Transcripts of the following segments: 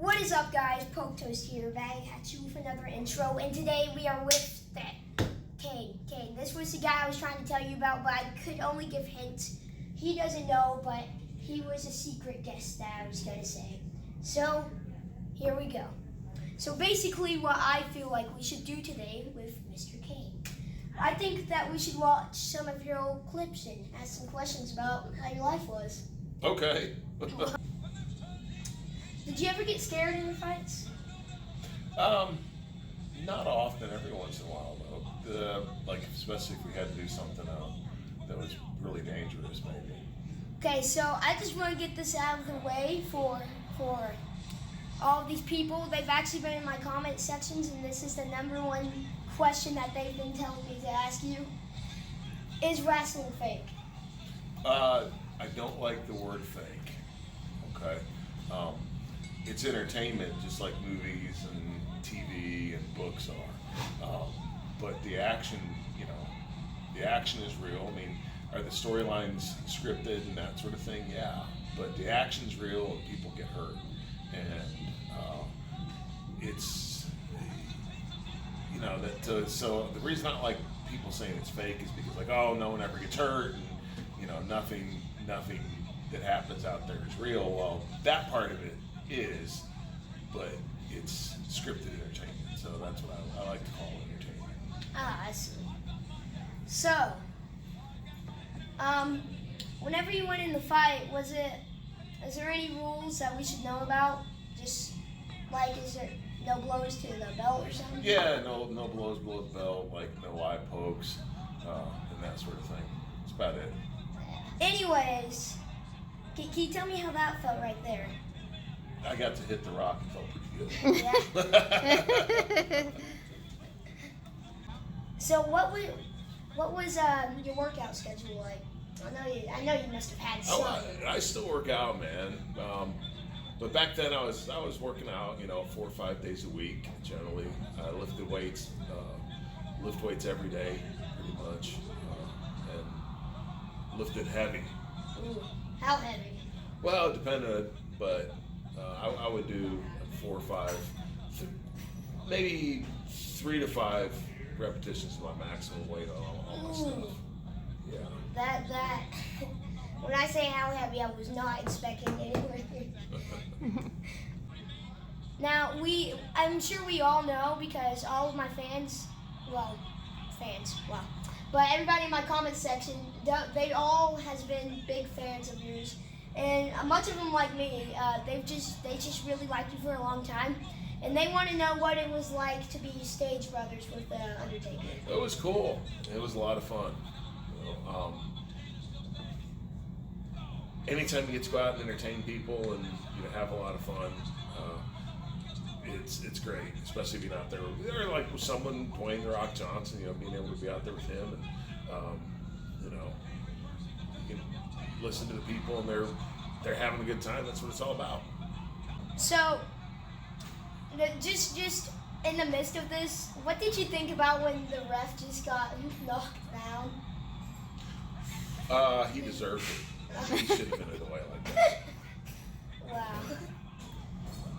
What is up, guys? Poketoast here, back at you with another intro, and today we are with Kane. This was the guy I was trying to tell you about, but I could only give hints. He doesn't know, but he was a secret guest that I was going to say. So, here we go. So basically what I feel like we should do today with Mr. Kane, I think that we should watch some of your old clips and ask some questions about how your life was. Okay. Did you ever get scared in the fights? Not often. Every once in a while, though. Like especially if we had to do something that was really dangerous, maybe. Okay, so I just want to get this out of the way for all of these people. They've actually been in my comment sections, and this is the number one question that they've been telling me to ask you. Is wrestling fake? I don't like the word fake. Okay. It's entertainment, just like movies and TV and books are. But the action, the action is real. I mean, are the storylines scripted and that sort of thing? Yeah. But the action's real and people get hurt. And it's, so the reason I don't like people saying it's fake is because, like, oh, no one ever gets hurt and, nothing that happens out there is real. Well, that part of it is, but it's scripted entertainment, so that's what I like to call entertainment. Ah, I see. So, whenever you went in the fight, is there any rules that we should know about? Just, like, is there no blows to the belt or something? Yeah, no blows below the belt, like no eye pokes, and that sort of thing. That's about it. Anyways, can you tell me how that felt right there? I got to hit the rock and felt pretty good. Yeah. So what was your workout schedule like? I know you must have had some. I still work out, man. But back then I was working out, 4 or 5 days a week generally. I lifted weights, lift weights every day, pretty much, and lifted heavy. Ooh, how heavy? Well, it depended, but I would do 4 or 5, maybe 3 to 5 repetitions of my maximum weight on all my stuff. Yeah. That. When I say how heavy, I was not expecting it. Now I'm sure we all know, because all of my fans, but everybody in my comment section, they all has been big fans of yours. And much of them, like me, they just really liked you for a long time, and they want to know what it was like to be stage brothers with Undertaker. It was cool. It was a lot of fun. Anytime you get to go out and entertain people and have a lot of fun, it's great. Especially being out there, like with someone, Dwayne The Rock Johnson, being able to be out there with him, and you can listen to the people and they're having a good time. That's what it's all about. So, just in the midst of this, what did you think about when the ref just got knocked down? He deserved it. He should have been in the way like that. Wow.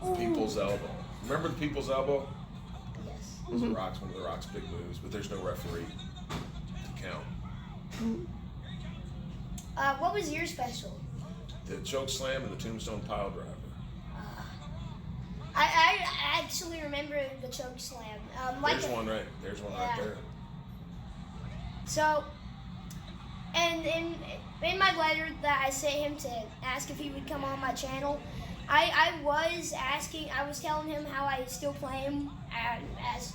The people's elbow. Remember the people's elbow? Yes. It was one of the Rock's big moves, but there's no referee to count. What was your special? The choke slam and the tombstone pile driver. I actually remember the choke slam. There's one right there. So, and in my letter that I sent him to ask if he would come on my channel, I was telling him how I still play him as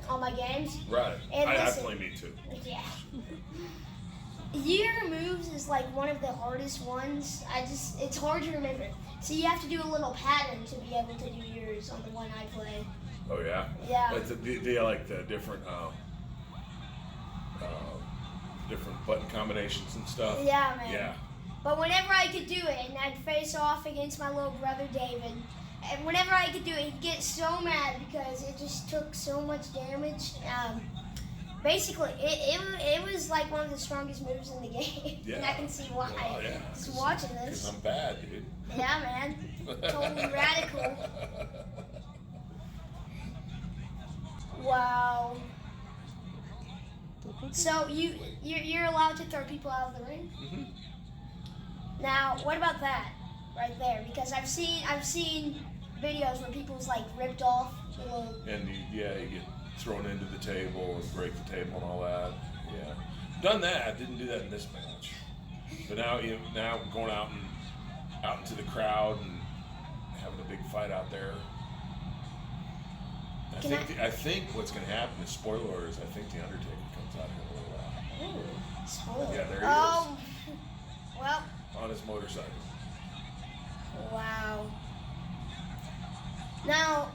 on my games. Right. And I listen, play me too. Yeah. Your moves is like one of the hardest ones. It's hard to remember. So you have to do a little pattern to be able to do yours on the one I play. Oh yeah. Yeah. Like the different different button combinations and stuff. Yeah, man. Yeah. But whenever I could do it, and I'd face off against my little brother David, and whenever I could do it, he'd get so mad because it just took so much damage. Basically, it was like one of the strongest moves in the game. Yeah. And I can see why. Oh, yeah. Just watching this. Because I'm bad, dude. Yeah, man. Totally radical. So you're allowed to throw people out of the ring. Mm-hmm. Now, what about that right there? Because I've seen videos where people's like ripped off little. And you get thrown into the table and break the table and all that. Yeah, done that. Didn't do that in this match. But now going out into the crowd and having a big fight out there. I think what's going to happen is, spoiler alerts, I think the Undertaker comes out here in a little while. Ooh, spoiler. Yeah, there he Oh, well. is. On his motorcycle. Wow. Now,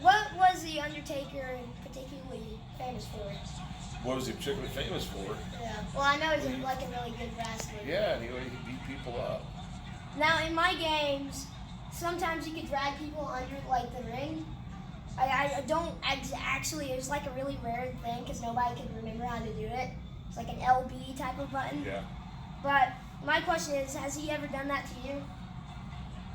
what was the Undertaker particularly famous for? What was he particularly famous for? Yeah. Well, I know he's like a really good wrestler. Yeah, and he beat people up. Now, in my games, sometimes you could drag people under like the ring. I don't actually. It was like a really rare thing because nobody could remember how to do it. It's like an LB type of button. Yeah. But my question is, has he ever done that to you?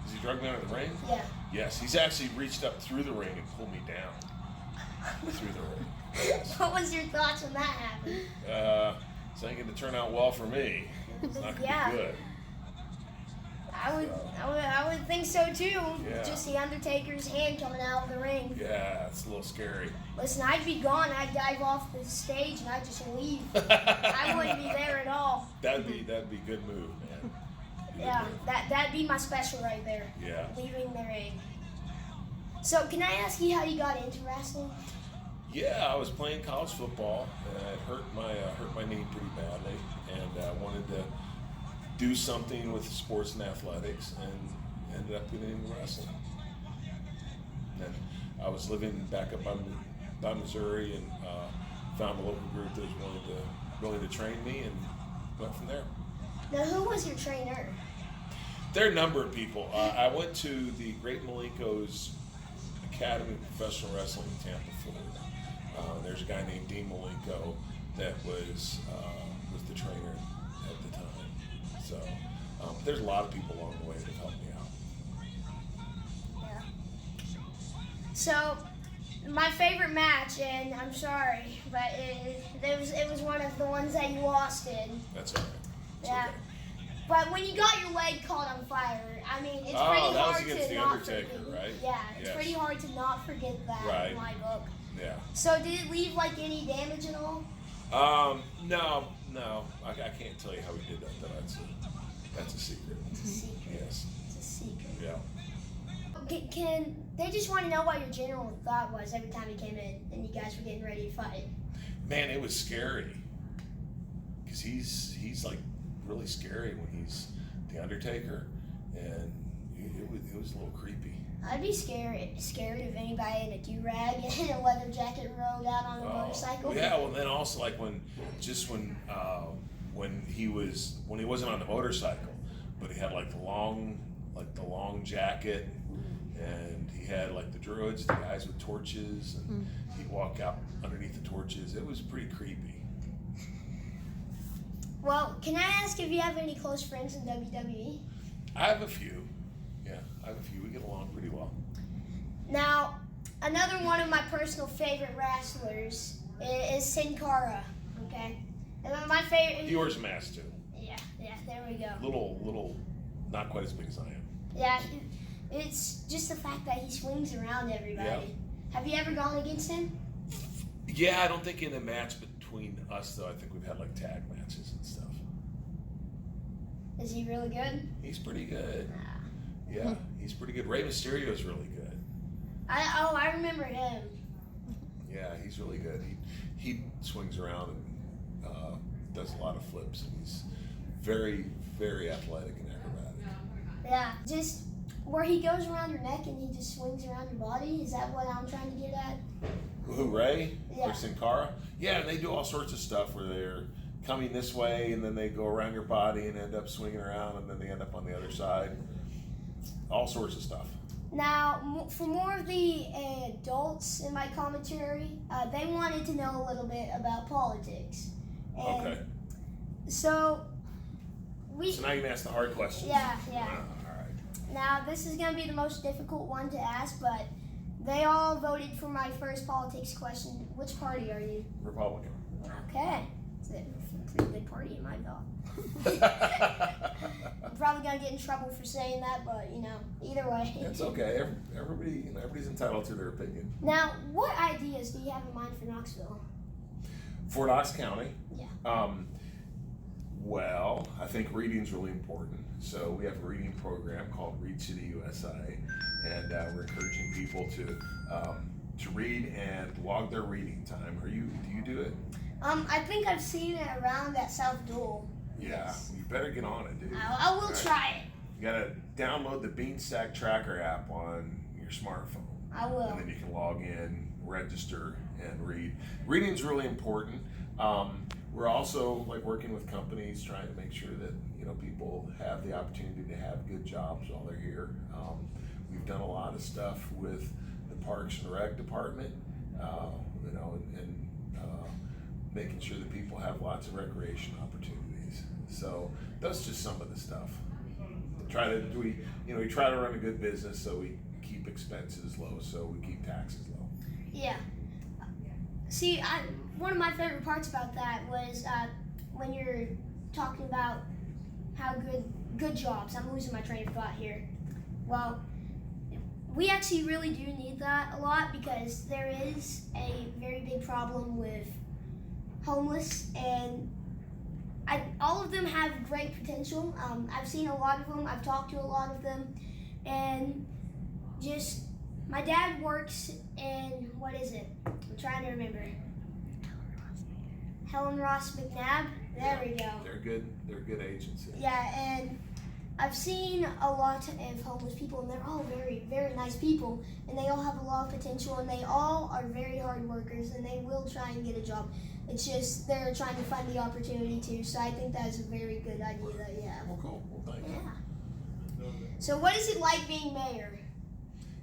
Has he dragged me under the ring? Yeah. Yes, he's actually reached up through the ring and pulled me down through the ring. Yes. What was your thoughts when that happened? It's not going to turn out well for me. It's not going to Yeah. be good. I would think so too. Yeah. Just the Undertaker's hand coming out of the ring. Yeah, it's a little scary. Listen, I'd be gone. I'd dive off the stage and I'd just leave. I wouldn't be there at all. That'd be a good move, man. Yeah, that'd be my special right there. Yeah. Leaving the ring. So, can I ask you how you got into wrestling? Yeah, I was playing college football and I hurt my knee pretty badly, and I wanted to do something with sports and athletics, and ended up getting into wrestling. And I was living back up by Missouri, and found a local group that was willing to train me, and went from there. Now, who was your trainer? There are a number of people. I went to the Great Malenko's Academy of Professional Wrestling in Tampa, Florida. There's a guy named Dean Malenko that was the trainer at the time. So there's a lot of people along the way that have helped me out. Yeah. So, my favorite match, and I'm sorry, but it was one of the ones that you lost in. That's all right. It's Yeah. okay. But when you got your leg caught on fire, I mean, it's pretty that was hard against to the not Undertaker, forget. right? Yeah, it's Yes. pretty hard to not forget that Right. in my book. Yeah. So did it leave like any damage at all? No. I can't tell you how we did that. That's a secret. It's a secret. Yes. It's a secret. Yeah. Can they just want to know what your general thought was every time you came in and you guys were getting ready to fight? Man, it was scary. Because he's like really scary when he's the Undertaker, and it was a little creepy. I'd be scared if anybody in a do-rag and a leather jacket rode out on a motorcycle. Yeah, well, then also like when he wasn't on the motorcycle, but he had like the long jacket, and he had like the druids, the guys with torches, and he'd walk out underneath the torches. It was pretty creepy. Well, can I ask if you have any close friends in WWE? I have a few. Yeah, I have a few. We get along pretty well. Now, another one of my personal favorite wrestlers is Sin Cara. Okay, and my favorite. He wears a mask too. Yeah, there we go. Little, not quite as big as I am. Yeah, it's just the fact that he swings around everybody. Yeah. Have you ever gone against him? Yeah, I don't think in a match between us though. I think we've had like tag matches and stuff. Is he really good? He's pretty good. Yeah, he's pretty good. Rey Mysterio's really good. I remember him. Yeah, he's really good. He swings around and does a lot of flips, and he's very, very athletic and acrobatic. Yeah, just where he goes around your neck and he just swings around your body. Is that what I'm trying to get at? Who, Ray? Yeah. Or Sin Cara? Yeah, and they do all sorts of stuff where they're coming this way and then they go around your body and end up swinging around and then they end up on the other side. All sorts of stuff. Now, for more of the adults in my commentary, they wanted to know a little bit about politics. And Okay. So now you can ask the hard questions. Yeah. All right. Now, this is going to be the most difficult one to ask, but they all voted for my first politics question. Which party are you? Republican. Okay. It's a pretty good party in my dog. I'm probably gonna get in trouble for saying that, but either way. It's okay. Everybody's entitled to their opinion. Now, what ideas do you have in mind for Knoxville? For Knox County. Yeah. Well, I think reading's really important. So we have a reading program called Read City USA, and we're encouraging people to read and log their reading time. Do you do it? I think I've seen it around at South Dual. Yeah, Yes. you better get on it, dude. I will try it. You gotta download the Beanstack Tracker app on your smartphone. I will. And then you can log in, register, and read. Reading's really important. We're also working with companies trying to make sure that people have the opportunity to have good jobs while they're here. We've done a lot of stuff with the Parks and Rec department, and making sure that people have lots of recreation opportunities. So that's just some of the stuff. We try to run a good business, so we keep expenses low, so we keep taxes low. Yeah. See, one of my favorite parts about that was when you're talking about how good jobs. I'm losing my train of thought here. Well, we actually really do need that a lot because there is a very big problem with homeless, and all of them have great potential. I've seen a lot of them. I've talked to a lot of them, and just my dad works in what is it? I'm trying to remember. Helen Ross McNabb. There we go. They're good. They're a good agency. Yeah, and I've seen a lot of homeless people, and they're all very, very nice people, and they all have a lot of potential, and they all are very hard workers, and they will try and get a job. It's just they're trying to find the opportunity to. So I think that's a very good idea that you have. Well, cool. Well, thank you. Yeah. So what is it like being mayor?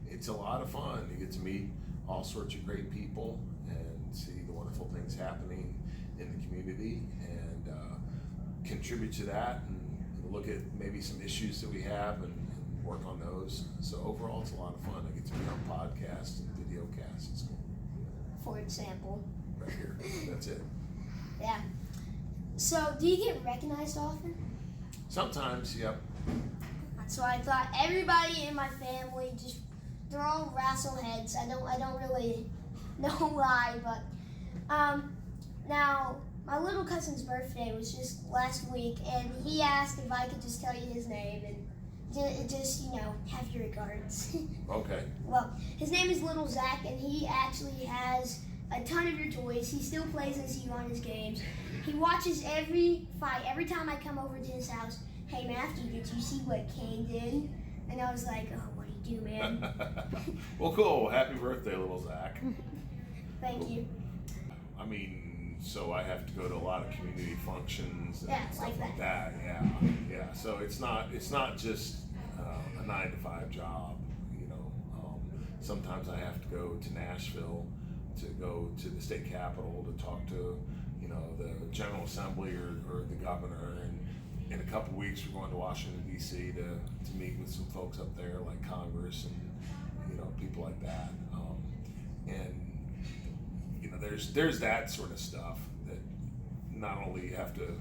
It's a lot of fun. You get to meet all sorts of great people and see the wonderful things happening in the community, and contribute to that, and look at maybe some issues that we have and work on those. So overall, it's a lot of fun. I get to be on podcasts and video casts. It's cool. For example. Right here. That's it. Yeah. So do you get recognized often? Sometimes, yep. That's why I thought everybody in my family they're all wrestleheads. I don't really know why, but now my little cousin's birthday was just last week, and he asked if I could just tell you his name and just have your regards. Okay. Well, his name is Little Zach, and he actually has a ton of your toys. He still plays as you on his games. He watches every fight. Every time I come over to his house, hey Matthew, did you see what Kane did? And I was like, oh, what do you do, man? Well, cool. Happy birthday, little Zach. Thank you. I mean, so I have to go to a lot of community functions and stuff like that. Yeah. So it's not just a 9-to-5 job. Sometimes I have to go to Nashville to go to the state capitol to talk to the General Assembly or the governor, and in a couple weeks we're going to Washington D.C. to meet with some folks up there like Congress and people like that, and there's that sort of stuff that not only you have to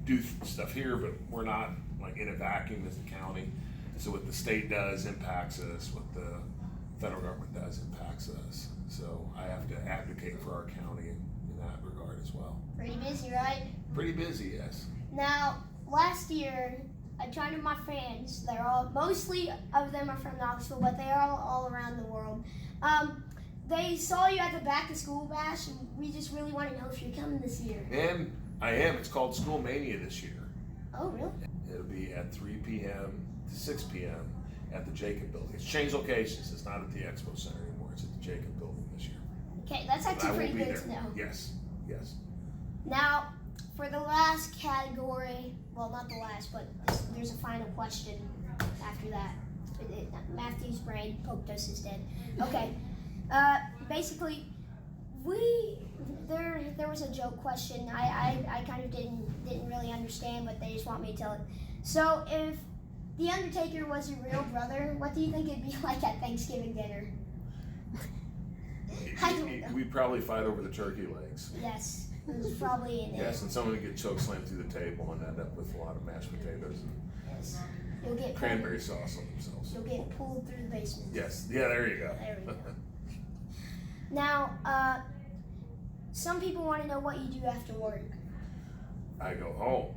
do stuff here, but we're not in a vacuum as a county. So what the state does impacts us, what the federal government does impacts us. So I have to advocate for our county in that regard as well. Pretty busy, right? Pretty busy, yes. Now, last year, I tried to my fans. Mostly of them are from Knoxville, but they are all around the world. They saw you at the back to school bash, and we just really want to know if you're coming this year. And I am. It's called School Mania this year. Oh, really? It'll be at 3 p.m. to 6 p.m. at the Jacob Building. It's changed locations. It's not at the Expo Center anymore. It's at the Jacob Building this year. Okay, that's actually pretty good to know. Yes. Now, for the last category, well, not the last, but there's a final question after that. Matthew's brain, Poketoast is dead. Okay, basically, there was a joke question. I kind of didn't really understand, but they just want me to tell it. So, if The Undertaker was your real brother, what do you think it'd be like at Thanksgiving dinner? We'd probably fight over the turkey legs. Yes. It was probably in there. Yes, and someone would get choke slammed through the table and end up with a lot of mashed potatoes and Yes. You'll get cranberry sauce on themselves. You'll get pulled through the basement. Yes, yeah, there you go. There we go. Now, some people want to know what you do after work. I go home.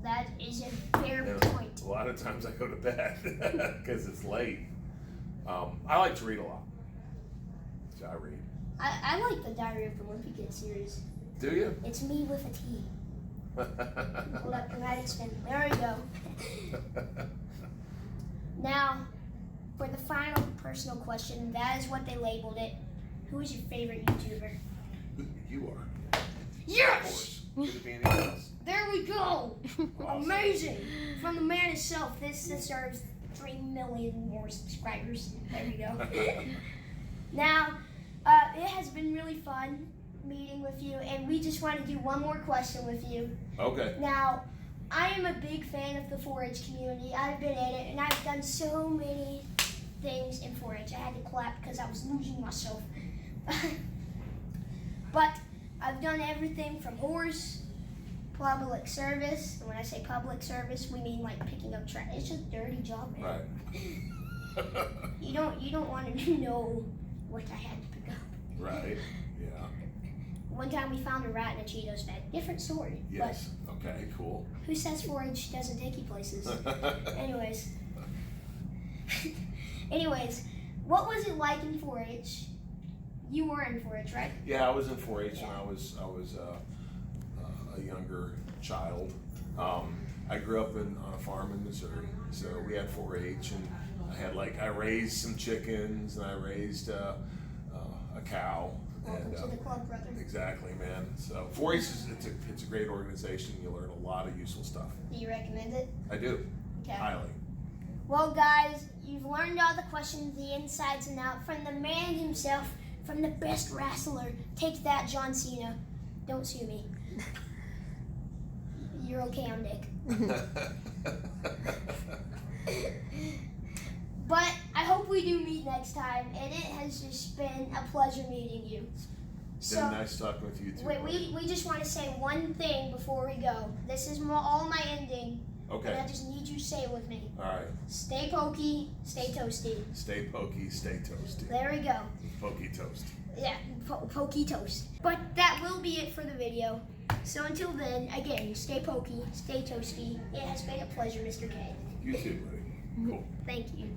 That is a fair And point. a lot of times I go to bed because it's late. I like to read a lot. So I read. I like the Diary of the Wimpy Kid series. Do you? It's me with a T. Hold up, dramatic spin. There we go. Now, for the final personal question, that is what they labeled it. Who is your favorite YouTuber? You are. Of Yes! course. Could it be anyone else? There we go. Awesome. Amazing. From the man himself, this deserves 3 million more subscribers. There we go. Now, it has been really fun meeting with you, and we just want to do one more question with you. Okay. Now, I am a big fan of the 4-H community. I've been in it, and I've done so many things in 4-H. I had to clap because I was losing myself. But I've done everything from horse, public service. And when I say public service, we mean like picking up trash. It's a dirty job, man. Right. You don't want to know what I had to pick up. Right. Yeah. One time we found a rat in a Cheetos bag. Different story. Yes. Okay. Cool. But who says 4-H doesn't take you places? Anyways, what was it like in 4-H? You were in 4-H, right? Yeah, I was in 4-H Yeah. when I was a younger child. I grew up on a farm in Missouri, so we had 4-H, and I raised some chickens, and I raised a cow. Welcome And, to the club, brother. exactly, man. So 4-H it's a great organization. You learn a lot of useful stuff. Do you recommend it? I do. Okay. Highly. Well, guys, you've learned all the questions, the insides and out from the man himself, from the best wrestler. Take that, John Cena. Don't sue me. You're okay on Dick. But I hope we do meet next time, and it has just been a pleasure meeting you. Been nice talking with you too. wait, we just want to say one thing before we go. This is all my ending. Okay. And I just need you to say it with me. All right. Stay pokey, stay toasty. Stay pokey, stay toasty. There we go. Pokey toast. Yeah, pokey toast. But that will be it for the video. So until then, again, stay pokey, stay toasty. It has been a pleasure, Mr. K. You too, buddy. Cool. Thank you.